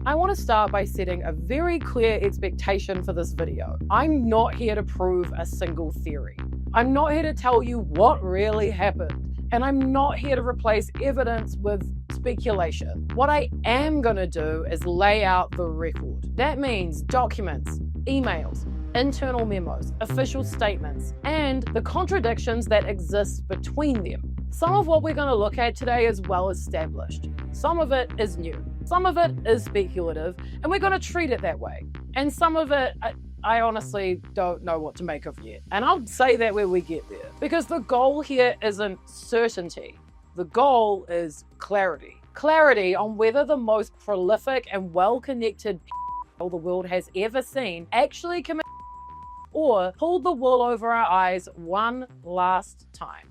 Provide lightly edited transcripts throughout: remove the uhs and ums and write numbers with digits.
I want to start by setting a very clear expectation for this video. I'm not here to prove a single theory. I'm not here to tell you what really happened. And I'm not here to replace evidence with speculation. What I am going to do is lay out the record. That means documents, emails, internal memos, official statements, and the contradictions that exist between them. Some of what we're going to look at today is well established. Some of it is new. Some of it is speculative, and we're going to treat it that way. And some of it, I honestly don't know what to make of yet. And I'll say that when we get there. Because the goal here isn't certainty. The goal is clarity. Clarity on whether the most prolific and well-connected the world has ever seen actually committed or pulled the wool over our eyes one last time.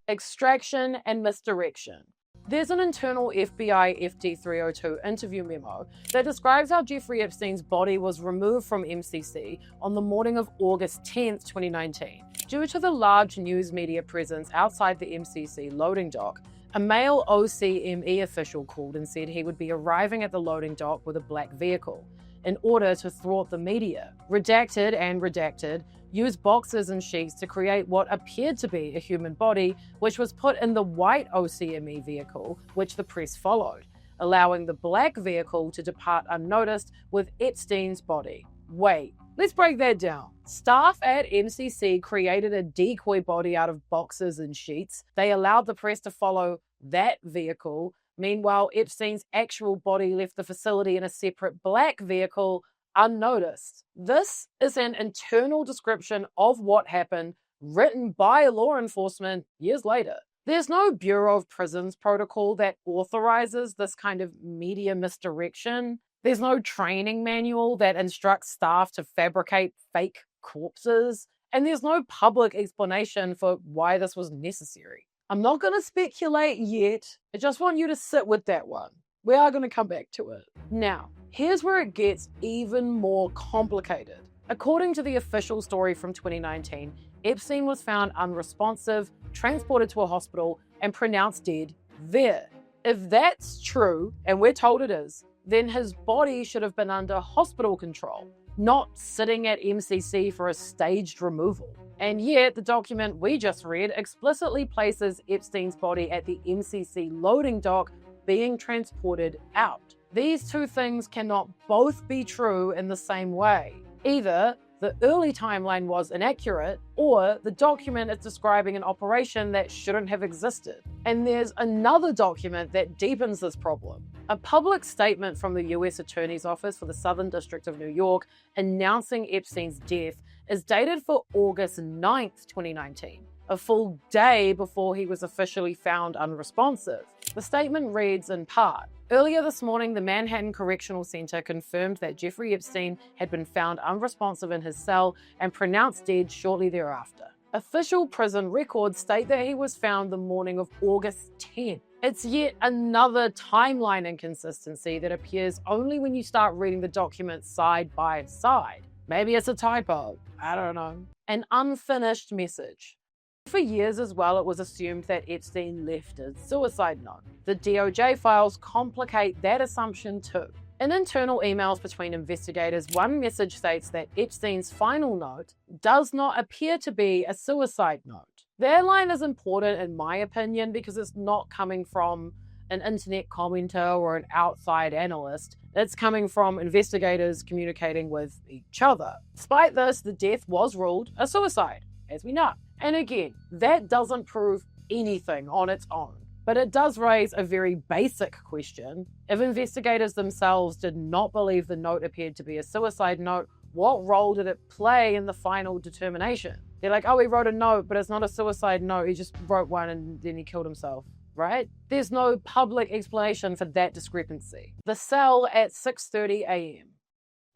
Extraction and misdirection. There's an internal FBI FD 302 interview memo that describes how Jeffrey Epstein's body was removed from MCC on the morning of August 10th, 2019. Due to the large news media presence outside the MCC loading dock, a male OCME official called and said he would be arriving at the loading dock with a black vehicle in order to thwart the media. Redacted used boxes and sheets to create what appeared to be a human body, which was put in the white OCME vehicle, which the press followed, allowing the black vehicle to depart unnoticed with Epstein's body. Wait, let's break that down. Staff at MCC created a decoy body out of boxes and sheets. They allowed the press to follow that vehicle. Meanwhile, Epstein's actual body left the facility in a separate black vehicle unnoticed. This is an internal description of what happened, written by law enforcement years later. There's no Bureau of Prisons protocol that authorizes this kind of media misdirection. There's no training manual that instructs staff to fabricate fake corpses. And there's no public explanation for why this was necessary. I'm not going to speculate yet. I just want you to sit with that one. We are going to come back to it. Now, here's where it gets even more complicated. According to the official story from 2019, Epstein was found unresponsive, transported to a hospital, and pronounced dead there. If that's true, and we're told it is, then his body should have been under hospital control, not sitting at MCC for a staged removal. And yet, the document we just read explicitly places Epstein's body at the MCC loading dock being transported out. These two things cannot both be true in the same way. Either the early timeline was inaccurate, or the document is describing an operation that shouldn't have existed. And there's another document that deepens this problem. A public statement from the US Attorney's Office for the Southern District of New York announcing Epstein's death is dated for August 9th, 2019, a full day before he was officially found unresponsive. The statement reads in part, "Earlier this morning, the Manhattan Correctional Center confirmed that Jeffrey Epstein had been found unresponsive in his cell and pronounced dead shortly thereafter. Official prison records state that he was found the morning of August 10th. It's yet another timeline inconsistency that appears only when you start reading the documents side by side. Maybe it's a typo. I don't know. An unfinished message. For years as well, it was assumed that Epstein left a suicide note. The DOJ files complicate that assumption too. In internal emails between investigators, one message states that Epstein's final note does not appear to be a suicide note. That line is important in my opinion because it's not coming from an internet commenter or an outside analyst. It's coming from investigators communicating with each other. Despite this, the death was ruled a suicide, as we know. And again, that doesn't prove anything on its own. But it does raise a very basic question. If investigators themselves did not believe the note appeared to be a suicide note, what role did it play in the final determination? They're like, oh, he wrote a note, but it's not a suicide note. He just wrote one and then he killed himself, right? There's no public explanation for that discrepancy. The cell at 6:30 a.m.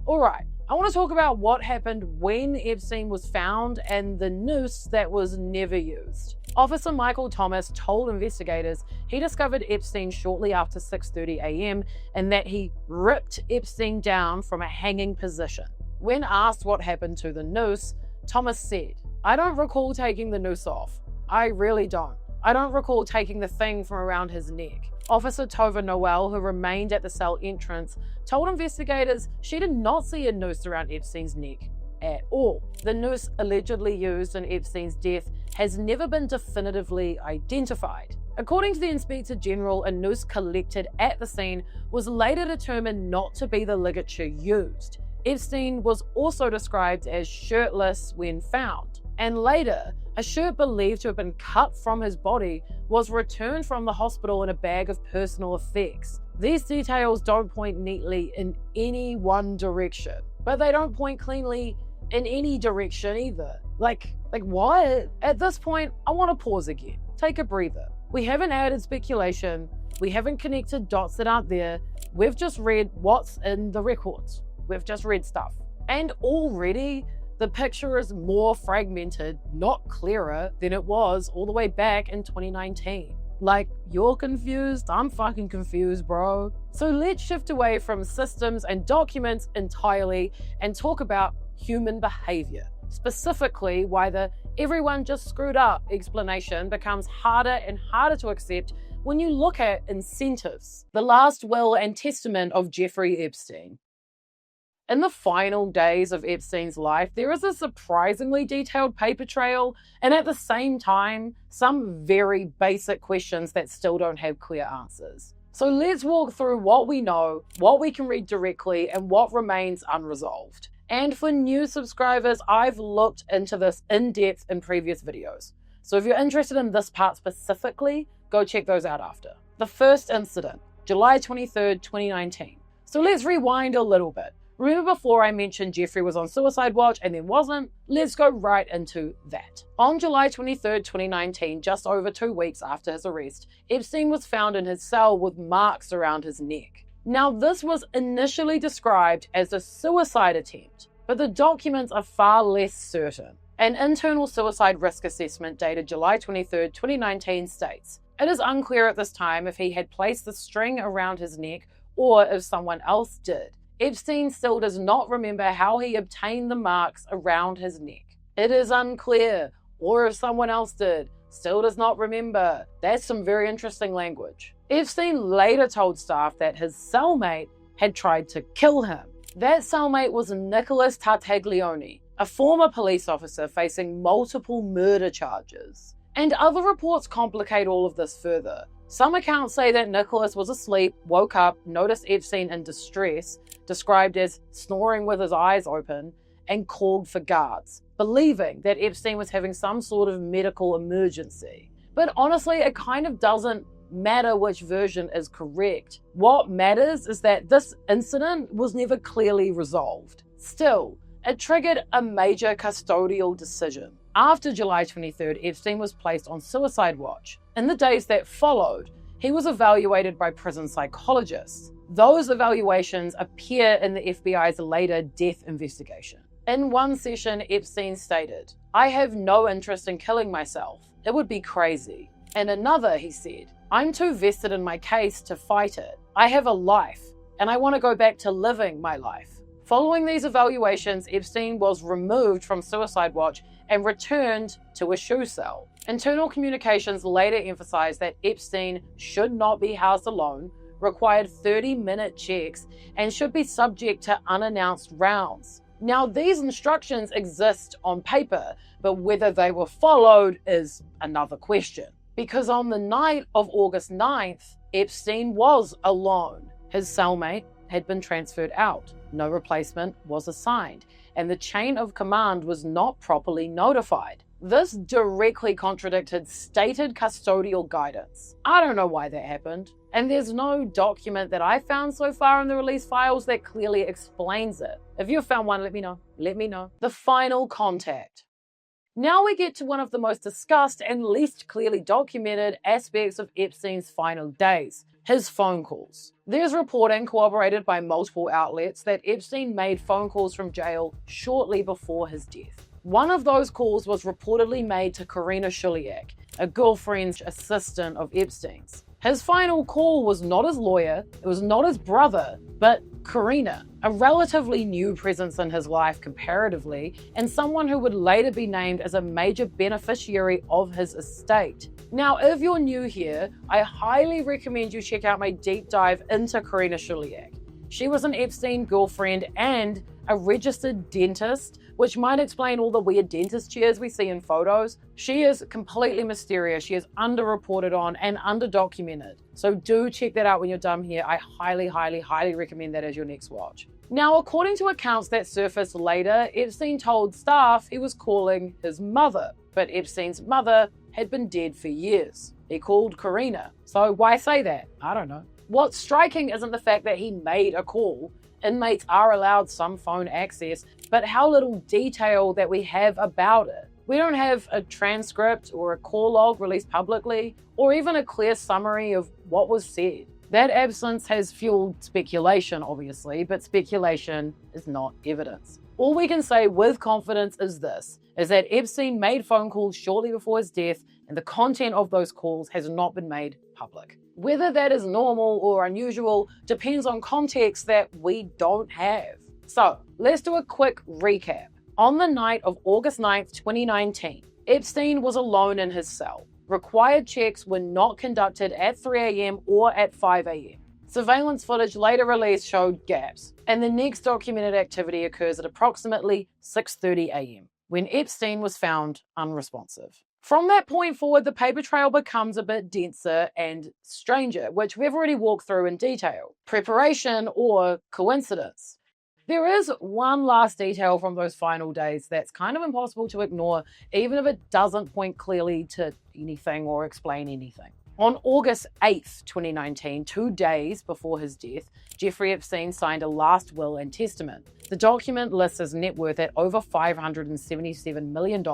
All right, I want to talk about what happened when Epstein was found and the noose that was never used. Officer Michael Thomas told investigators he discovered Epstein shortly after 6:30 a.m. and that he ripped Epstein down from a hanging position. When asked what happened to the noose, Thomas said, "I don't recall taking the noose off. I really don't. I don't recall taking the thing from around his neck. Officer Tova Noel, who remained at the cell entrance, told investigators she did not see a noose around Epstein's neck at all. The noose allegedly used in Epstein's death has never been definitively identified. According to the Inspector General, a noose collected at the scene was later determined not to be the ligature used. Epstein was also described as shirtless when found, and later, a shirt believed to have been cut from his body was returned from the hospital in a bag of personal effects. These details don't point neatly in any one direction, but they don't point cleanly in any direction either. Like what? At this point, I want to pause again. Take a breather. We haven't added speculation. We haven't connected dots that aren't there. We've just read what's in the records. We've just read stuff. And already, the picture is more fragmented, not clearer, than it was all the way back in 2019. Like, you're confused? I'm fucking confused, bro. So let's shift away from systems and documents entirely and talk about human behavior. Specifically, why the everyone just screwed up explanation becomes harder and harder to accept when you look at incentives. The last will and testament of Jeffrey Epstein. In the final days of Epstein's life, there is a surprisingly detailed paper trail, and at the same time, some very basic questions that still don't have clear answers. So let's walk through what we know, what we can read directly, and what remains unresolved. And for new subscribers, I've looked into this in depth in previous videos. So if you're interested in this part specifically, go check those out after. The first incident, July 23rd, 2019. So let's rewind a little bit. Remember before I mentioned Jeffrey was on suicide watch and then wasn't? Let's go right into that. On July 23rd, 2019, just over 2 weeks after his arrest, Epstein was found in his cell with marks around his neck. Now, this was initially described as a suicide attempt, but the documents are far less certain. An internal suicide risk assessment dated July 23rd, 2019 states, "It is unclear at this time if he had placed the string around his neck or if someone else did. Epstein still does not remember how he obtained the marks around his neck. It is unclear, or if someone else did, still does not remember." That's some very interesting language. Epstein later told staff that his cellmate had tried to kill him. That cellmate was Nicholas Tartaglione, a former police officer facing multiple murder charges. And other reports complicate all of this further. Some accounts say that Nicholas was asleep, woke up, noticed Epstein in distress, described as snoring with his eyes open, and called for guards, believing that Epstein was having some sort of medical emergency. But honestly, it kind of doesn't matter which version is correct. What matters is that this incident was never clearly resolved. Still, it triggered a major custodial decision. After July 23rd, Epstein was placed on suicide watch. In the days that followed, he was evaluated by prison psychologists. Those evaluations appear in the FBI's later death investigation. In one session, Epstein stated, "I have no interest in killing myself. It would be crazy." In another, he said, "I'm too vested in my case to fight it. I have a life, and I want to go back to living my life." Following these evaluations, Epstein was removed from suicide watch and returned to a shoe cell. Internal communications later emphasized that Epstein should not be housed alone, required 30-minute checks, and should be subject to unannounced rounds. Now, these instructions exist on paper, but whether they were followed is another question. Because on the night of August 9th, Epstein was alone. His cellmate had been transferred out. No replacement was assigned, and the chain of command was not properly notified. This directly contradicted stated custodial guidance. I don't know why that happened, and there's no document that I found so far in the release files that clearly explains it. If you found one, let me know. Let me know. The final contact. Now we get to one of the most discussed and least clearly documented aspects of Epstein's final days, his phone calls. There's reporting corroborated by multiple outlets that Epstein made phone calls from jail shortly before his death. One of those calls was reportedly made to Karina Shuliak, a girlfriend's assistant of Epstein's. His final call was not his lawyer, it was not his brother, but Karina, a relatively new presence in his life comparatively, and someone who would later be named as a major beneficiary of his estate. Now, if you're new here, I highly recommend you check out my deep dive into Karina Shuliak. She was an Epstein girlfriend and a registered dentist, which might explain all the weird dentist chairs we see in photos. She is completely mysterious. She is underreported on and underdocumented. So do check that out when you're done here. I highly, highly, highly recommend that as your next watch. Now, according to accounts that surfaced later, Epstein told staff he was calling his mother, but Epstein's mother had been dead for years. He called Karina. So why say that? I don't know. What's striking isn't the fact that he made a call. Inmates are allowed some phone access, but how little detail that we have about it. We don't have a transcript or a call log released publicly, or even a clear summary of what was said. That absence has fueled speculation, obviously, but speculation is not evidence. All we can say with confidence is this, is that Epstein made phone calls shortly before his death, and the content of those calls has not been made public. Whether that is normal or unusual depends on context that we don't have. So, let's do a quick recap. On the night of August 9th, 2019, Epstein was alone in his cell. Required checks were not conducted at 3 a.m. or at 5 a.m. Surveillance footage later released showed gaps, and the next documented activity occurs at approximately 6:30 a.m., when Epstein was found unresponsive. From that point forward, the paper trail becomes a bit denser and stranger, which we've already walked through in detail. Preparation or coincidence. There is one last detail from those final days that's kind of impossible to ignore, even if it doesn't point clearly to anything or explain anything. On August 8th, 2019, 2 days before his death, Jeffrey Epstein signed a last will and testament. The document lists his net worth at over $577 million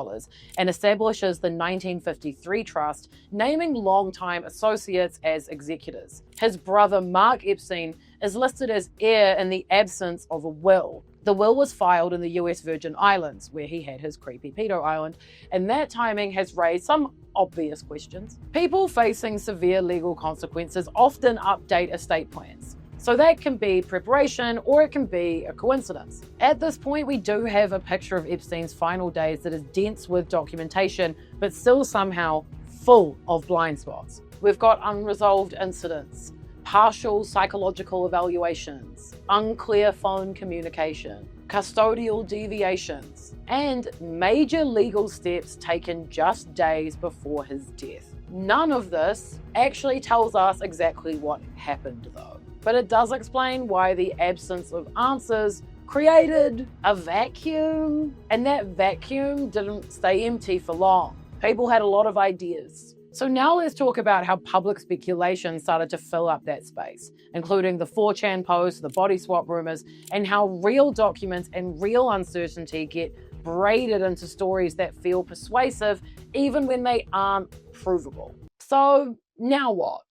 and establishes the 1953 trust, naming longtime associates as executors. His brother, Mark Epstein, is listed as heir in the absence of a will. The will was filed in the US Virgin Islands, where he had his creepy pedo island, and that timing has raised some obvious questions. People facing severe legal consequences often update estate plans. So that can be preparation or it can be a coincidence. At this point, we do have a picture of Epstein's final days that is dense with documentation, but still somehow full of blind spots. We've got unresolved incidents, partial psychological evaluations, unclear phone communication, custodial deviations, and major legal steps taken just days before his death. None of this actually tells us exactly what happened though, but it does explain why the absence of answers created a vacuum, and that vacuum didn't stay empty for long. People had a lot of ideas. So now let's talk about how public speculation started to fill up that space, including the 4chan posts, the body swap rumors, and how real documents and real uncertainty get braided into stories that feel persuasive even when they aren't provable. So now what?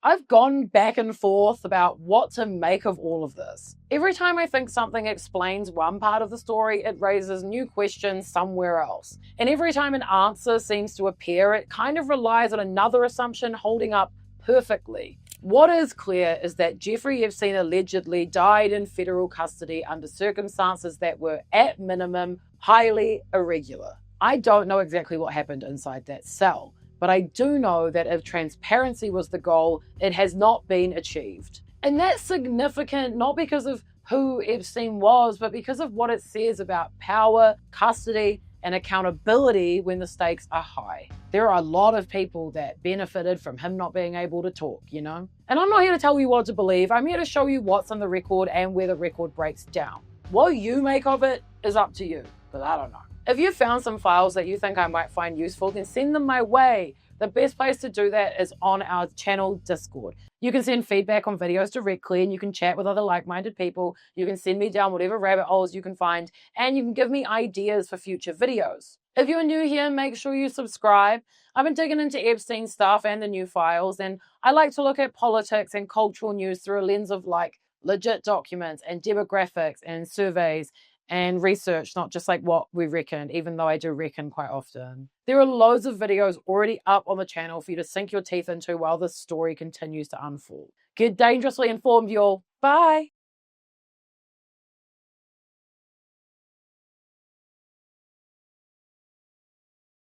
I've gone back and forth about what to make of all of this. Every time I think something explains one part of the story, it raises new questions somewhere else. And every time an answer seems to appear, it kind of relies on another assumption holding up perfectly. What is clear is that Jeffrey Epstein allegedly died in federal custody under circumstances that were, at minimum, highly irregular. I don't know exactly what happened inside that cell, but I do know that if transparency was the goal, it has not been achieved. And that's significant not because of who Epstein was, but because of what it says about power, custody, and accountability when the stakes are high. There are a lot of people that benefited from him not being able to talk, you know? And I'm not here to tell you what to believe. I'm here to show you what's on the record and where the record breaks down. What you make of it is up to you, but I don't know. If you found some files that you think I might find useful, then send them my way. The best place to do that is on our channel Discord. You can send feedback on videos directly, and you can chat with other like-minded people. You can send me down whatever rabbit holes you can find, and you can give me ideas for future videos. If you're new here, make sure you subscribe. I've been digging into Epstein stuff and the new files, and I like to look at politics and cultural news through a lens of like legit documents and demographics and surveys and research, not just like what we reckon, even though I do reckon quite often. There are loads of videos already up on the channel for you to sink your teeth into while this story continues to unfold. Get dangerously informed, y'all. Bye.